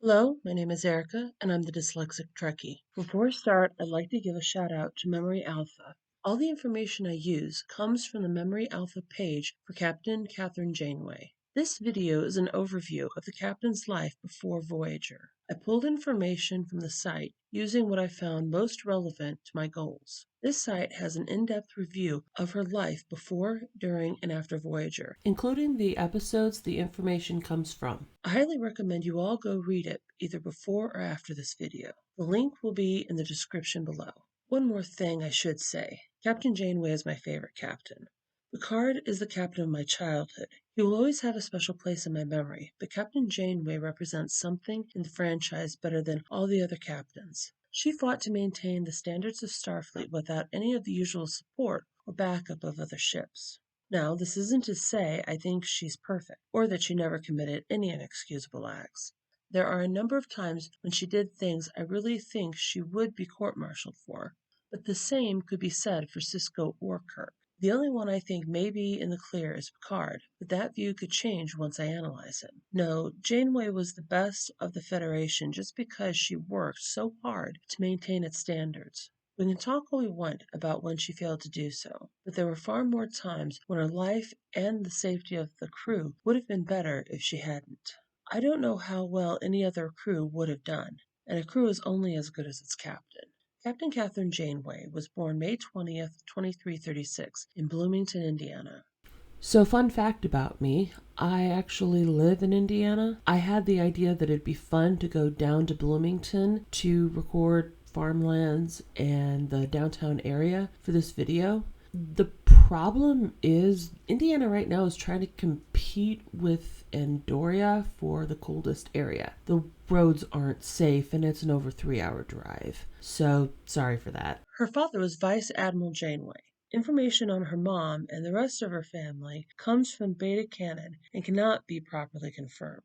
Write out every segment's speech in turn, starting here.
Hello, my name is Erica, and I'm the Dyslexic Trekkie. Before we start, I'd like to give a shout out to Memory Alpha. All the information I use comes from the Memory Alpha page for Captain Kathryn Janeway. This video is an overview of the captain's life before Voyager. I pulled information from the site using what I found most relevant to my goals. This site has an in-depth review of her life before, during, and after Voyager, including the episodes the information comes from. I highly recommend you all go read it either before or after this video. The link will be in the description below. One more thing I should say. Captain Janeway is my favorite captain. Picard is the captain of my childhood. He will always have a special place in my memory, but Captain Janeway represents something in the franchise better than all the other captains. She fought to maintain the standards of Starfleet without any of the usual support or backup of other ships. Now, this isn't to say I think she's perfect, or that she never committed any inexcusable acts. There are a number of times when she did things I really think she would be court-martialed for, but the same could be said for Sisko or Kirk. The only one I think may be in the clear is Picard, but that view could change once I analyze him. No, Janeway was the best of the Federation just because she worked so hard to maintain its standards. We can talk all we want about when she failed to do so, but there were far more times when her life and the safety of the crew would have been better if she hadn't. I don't know how well any other crew would have done, and a crew is only as good as its captain. Captain Kathryn Janeway was born May 20th, 2336, in Bloomington, Indiana. So, fun fact about me, I actually live in Indiana. I had the idea that it'd be fun to go down to Bloomington to record farmlands and the downtown area for this video. The problem is Indiana right now is trying to compete with Andoria for the coldest area. The roads aren't safe and it's an over 3-hour drive. So sorry for that. Her father was Vice Admiral Janeway. Information on her mom and the rest of her family comes from Beta Canon and cannot be properly confirmed.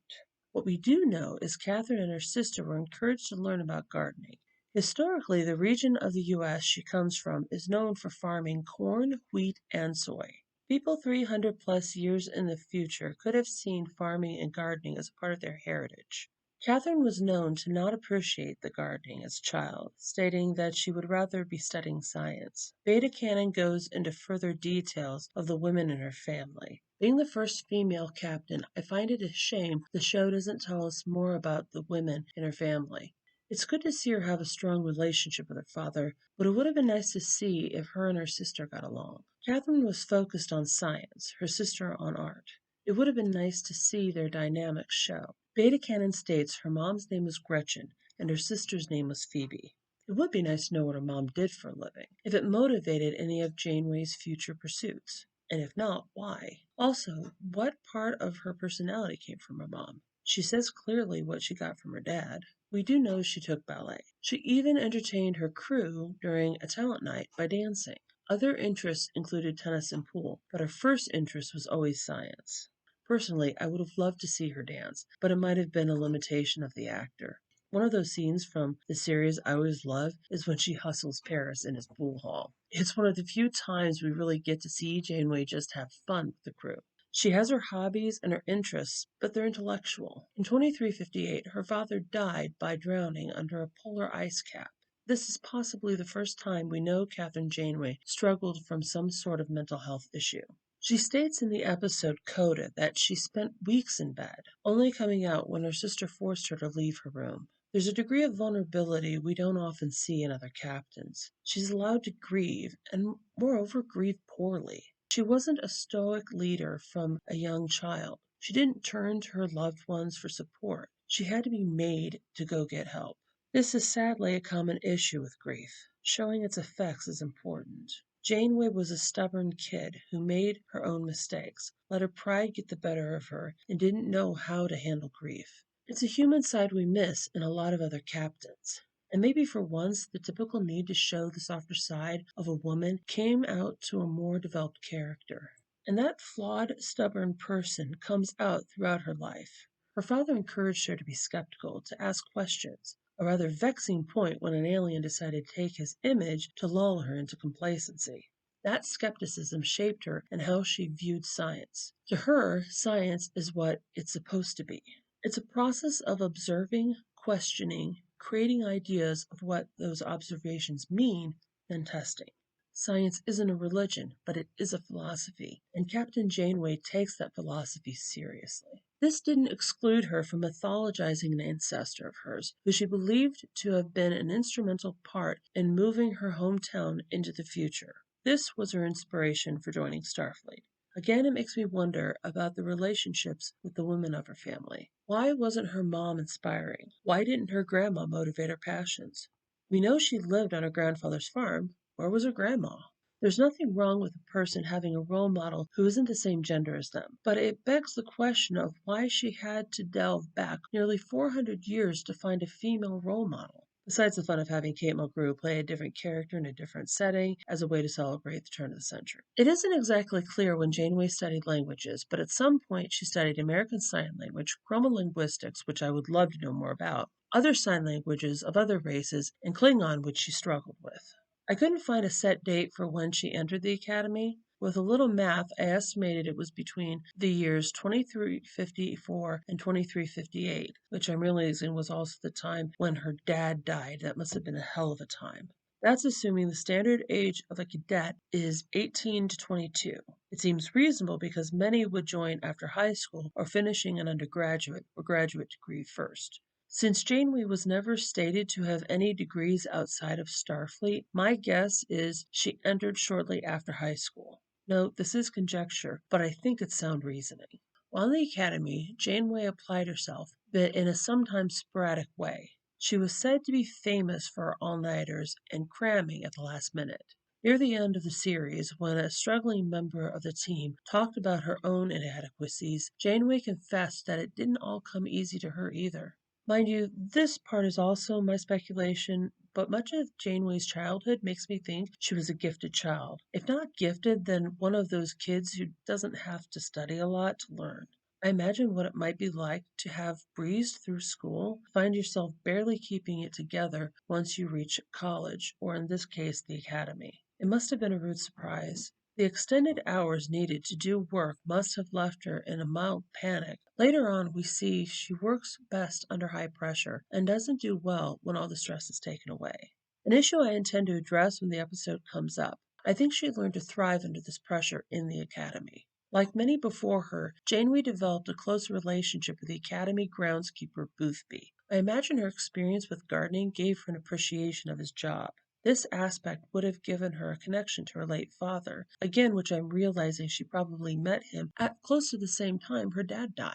What we do know is Kathryn and her sister were encouraged to learn about gardening. Historically, the region of the U.S. she comes from is known for farming corn, wheat, and soy. People 300 plus years in the future could have seen farming and gardening as a part of their heritage. Kathryn was known to not appreciate the gardening as a child, stating that she would rather be studying science. Beta Canon goes into further details of the women in her family. Being the first female captain, I find it a shame the show doesn't tell us more about the women in her family. It's good to see her have a strong relationship with her father, but it would have been nice to see if her and her sister got along. Kathryn was focused on science, her sister on art. It would have been nice to see their dynamics show. Beta Canon states her mom's name was Gretchen and her sister's name was Phoebe. It would be nice to know what her mom did for a living, if it motivated any of Janeway's future pursuits, and if not, why? Also, what part of her personality came from her mom? She says clearly what she got from her dad. We do know she took ballet. She even entertained her crew during a talent night by dancing. Other interests included tennis and pool, but her first interest was always science. Personally, I would have loved to see her dance, but it might have been a limitation of the actor. One of those scenes from the series I always love is when she hustles Paris in his pool hall. It's one of the few times we really get to see Janeway just have fun with the crew. She has her hobbies and her interests, but they're intellectual. In 2358, her father died by drowning under a polar ice cap. This is possibly the first time we know Kathryn Janeway struggled from some sort of mental health issue. She states in the episode Coda that she spent weeks in bed, only coming out when her sister forced her to leave her room. There's a degree of vulnerability we don't often see in other captains. She's allowed to grieve, and moreover grieve poorly. She wasn't a stoic leader from a young child. She didn't turn to her loved ones for support. She had to be made to go get help. This is sadly a common issue with grief. Showing its effects is important. Janeway was a stubborn kid who made her own mistakes, let her pride get the better of her, and didn't know how to handle grief. It's a human side we miss in a lot of other captains. And maybe for once, the typical need to show the softer side of a woman came out to a more developed character. And that flawed, stubborn person comes out throughout her life. Her father encouraged her to be skeptical, to ask questions, a rather vexing point when an alien decided to take his image to lull her into complacency. That skepticism shaped her and how she viewed science. To her, science is what it's supposed to be. It's a process of observing, questioning, creating ideas of what those observations mean, then testing. Science isn't a religion, but it is a philosophy, and Captain Janeway takes that philosophy seriously. This didn't exclude her from mythologizing an ancestor of hers, who she believed to have been an instrumental part in moving her hometown into the future. This was her inspiration for joining Starfleet. Again, it makes me wonder about the relationships with the women of her family. Why wasn't her mom inspiring? Why didn't her grandma motivate her passions? We know she lived on her grandfather's farm. Where was her grandma? There's nothing wrong with a person having a role model who isn't the same gender as them, but it begs the question of why she had to delve back nearly 400 years to find a female role model. Besides the fun of having Kate Mulgrew play a different character in a different setting as a way to celebrate the turn of the century. It isn't exactly clear when Janeway studied languages, but at some point she studied American Sign Language, chromolinguistics, which I would love to know more about, other sign languages of other races, and Klingon, which she struggled with. I couldn't find a set date for when she entered the academy. With a little math, I estimated it was between the years 2354 and 2358, which I'm realizing was also the time when her dad died. That must have been a hell of a time. That's assuming the standard age of a cadet is 18 to 22. It seems reasonable because many would join after high school or finishing an undergraduate or graduate degree first. Since Janeway was never stated to have any degrees outside of Starfleet, my guess is she entered shortly after high school. No, this is conjecture, but I think it's sound reasoning. While in the academy, Janeway applied herself, but in a sometimes sporadic way. She was said to be famous for her all-nighters and cramming at the last minute. Near the end of the series, when a struggling member of the team talked about her own inadequacies, Janeway confessed that it didn't all come easy to her either. Mind you, this part is also my speculation, but much of Janeway's childhood makes me think she was a gifted child. If not gifted, then one of those kids who doesn't have to study a lot to learn. I imagine what it might be like to have breezed through school, find yourself barely keeping it together once you reach college, or in this case, the academy. It must have been a rude surprise. The extended hours needed to do work must have left her in a mild panic. Later on, we see she works best under high pressure and doesn't do well when all the stress is taken away. An issue I intend to address when the episode comes up. I think she learned to thrive under this pressure in the academy. Like many before her, Janeway developed a close relationship with the academy groundskeeper Boothby. I imagine her experience with gardening gave her an appreciation of his job. This aspect would have given her a connection to her late father, again which I'm realizing she probably met him at close to the same time her dad died.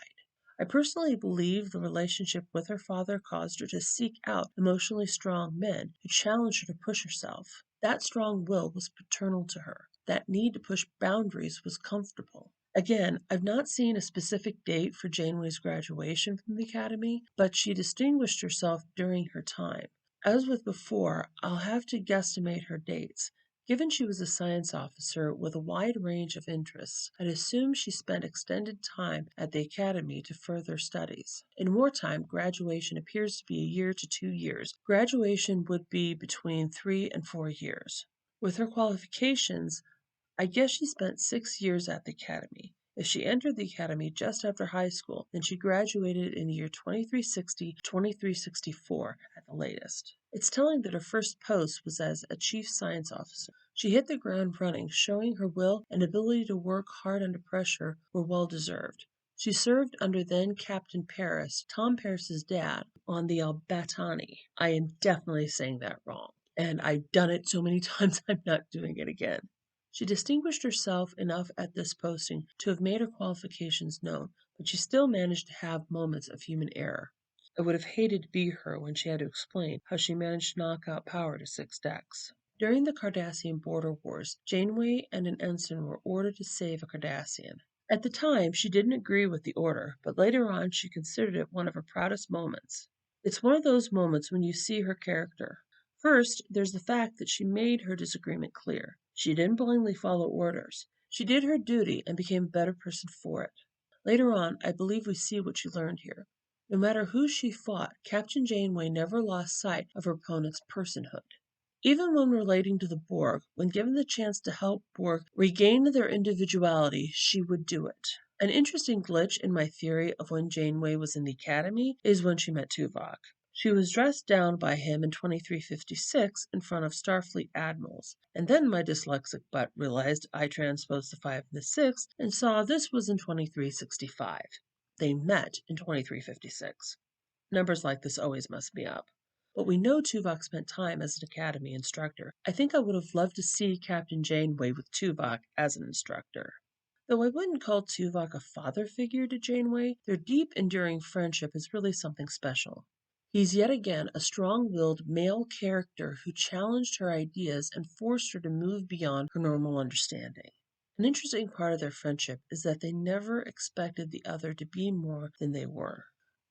I personally believe the relationship with her father caused her to seek out emotionally strong men who challenged her to push herself. That strong will was paternal to her. That need to push boundaries was comfortable. Again, I've not seen a specific date for Janeway's graduation from the academy, but she distinguished herself during her time. As with before, I'll have to guesstimate her dates. Given she was a science officer with a wide range of interests, I'd assume she spent extended time at the academy to further studies. In wartime, graduation appears to be a year to 2 years. Graduation would be between 3 and 4 years. With her qualifications, I guess she spent 6 years at the academy. If she entered the academy just after high school, then she graduated in the year 2360, 2364 at the latest. It's telling that her first post was as a chief science officer. She hit the ground running, showing her will and ability to work hard under pressure were well deserved. She served under then Captain Paris, Tom Paris's dad, on the Albatani. I am definitely saying that wrong, and I've done it so many times I'm not doing it again. She distinguished herself enough at this posting to have made her qualifications known, but she still managed to have moments of human error. I would have hated to be her when she had to explain how she managed to knock out power to 6 decks. During the Cardassian border wars, Janeway and an ensign were ordered to save a Cardassian. At the time, she didn't agree with the order, but later on she considered it one of her proudest moments. It's one of those moments when you see her character. First, there's the fact that she made her disagreement clear. She didn't blindly follow orders. She did her duty and became a better person for it. Later on, I believe we see what she learned here. No matter who she fought, Captain Janeway never lost sight of her opponent's personhood. Even when relating to the Borg, when given the chance to help Borg regain their individuality, she would do it. An interesting glitch in my theory of when Janeway was in the Academy is when she met Tuvok. She was dressed down by him in 2356 in front of Starfleet admirals, and then my dyslexic butt realized I transposed the 5 and the 6 and saw this was in 2365. They met in 2356. Numbers like this always mess me up. But we know Tuvok spent time as an Academy instructor. I think I would have loved to see Captain Janeway with Tuvok as an instructor. Though I wouldn't call Tuvok a father figure to Janeway, their deep, enduring friendship is really something special. He's yet again a strong-willed male character who challenged her ideas and forced her to move beyond her normal understanding. An interesting part of their friendship is that they never expected the other to be more than they were.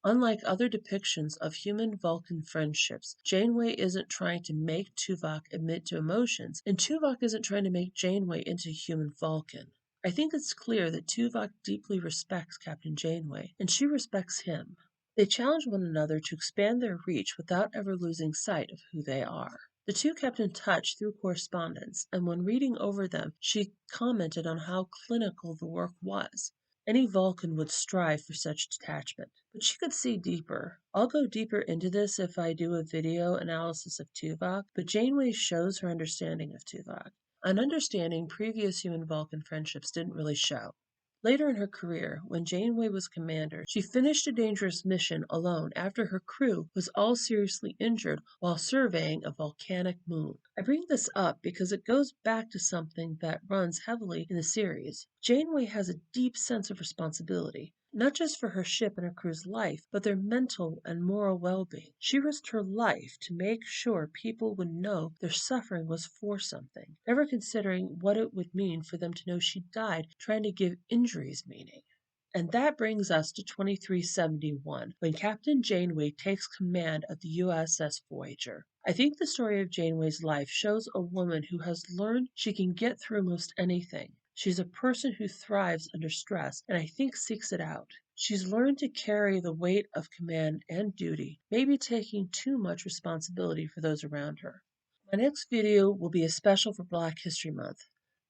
Unlike other depictions of human Vulcan friendships, Janeway isn't trying to make Tuvok admit to emotions, and Tuvok isn't trying to make Janeway into a human Vulcan. I think it's clear that Tuvok deeply respects Captain Janeway, and she respects him. They challenge one another to expand their reach without ever losing sight of who they are. The two kept in touch through correspondence, and when reading over them, she commented on how clinical the work was. Any Vulcan would strive for such detachment. But she could see deeper. I'll go deeper into this if I do a video analysis of Tuvok, but Janeway shows her understanding of Tuvok. An understanding previous human-Vulcan friendships didn't really show. Later in her career, when Janeway was commander, she finished a dangerous mission alone after her crew was all seriously injured while surveying a volcanic moon. I bring this up because it goes back to something that runs heavily in the series. Janeway has a deep sense of responsibility, not just for her ship and her crew's life, but their mental and moral well-being. She risked her life to make sure people would know their suffering was for something, never considering what it would mean for them to know she died trying to give injuries meaning. And that brings us to 2371, when Captain Janeway takes command of the USS Voyager. I think the story of Janeway's life shows a woman who has learned she can get through most anything. She's a person who thrives under stress, and I think seeks it out. She's learned to carry the weight of command and duty, maybe taking too much responsibility for those around her. My next video will be a special for Black History Month.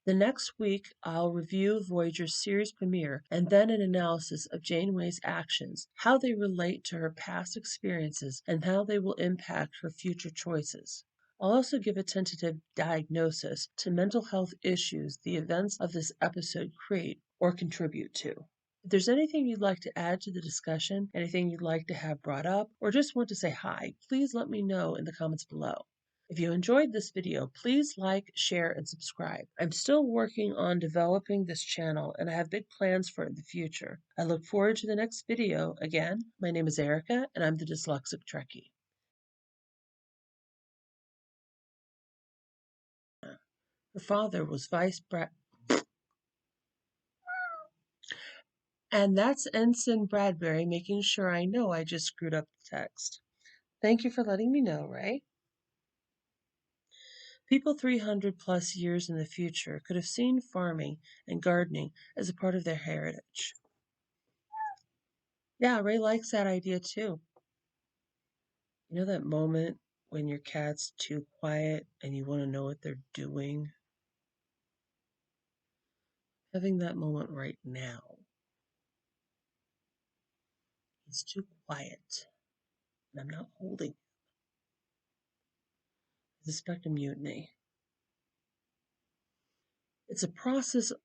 The next week, I'll review Voyager's series premiere and then an analysis of Janeway's actions, how they relate to her past experiences, and how they will impact her future choices. I'll also give a tentative diagnosis to mental health issues the events of this episode create or contribute to. If there's anything you'd like to add to the discussion, anything you'd like to have brought up, or just want to say hi, please let me know in the comments below. If you enjoyed this video, please like, share, and subscribe. I'm still working on developing this channel, and I have big plans for it in the future. I look forward to the next video. Again, my name is Erica, and I'm the Dyslexic Trekkie. Her father was And that's Ensign Bradbury making sure I know I just screwed up the text. Thank you for letting me know, Ray. People 300 plus years in the future could have seen farming and gardening as a part of their heritage. Yeah, Ray likes that idea too. You know that moment when your cat's too quiet and you want to know what they're doing? Having that moment right now. He's too quiet, and I'm not holding. I suspect a mutiny. It's a process of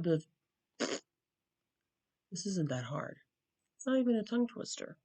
this isn't that hard. It's not even a tongue twister.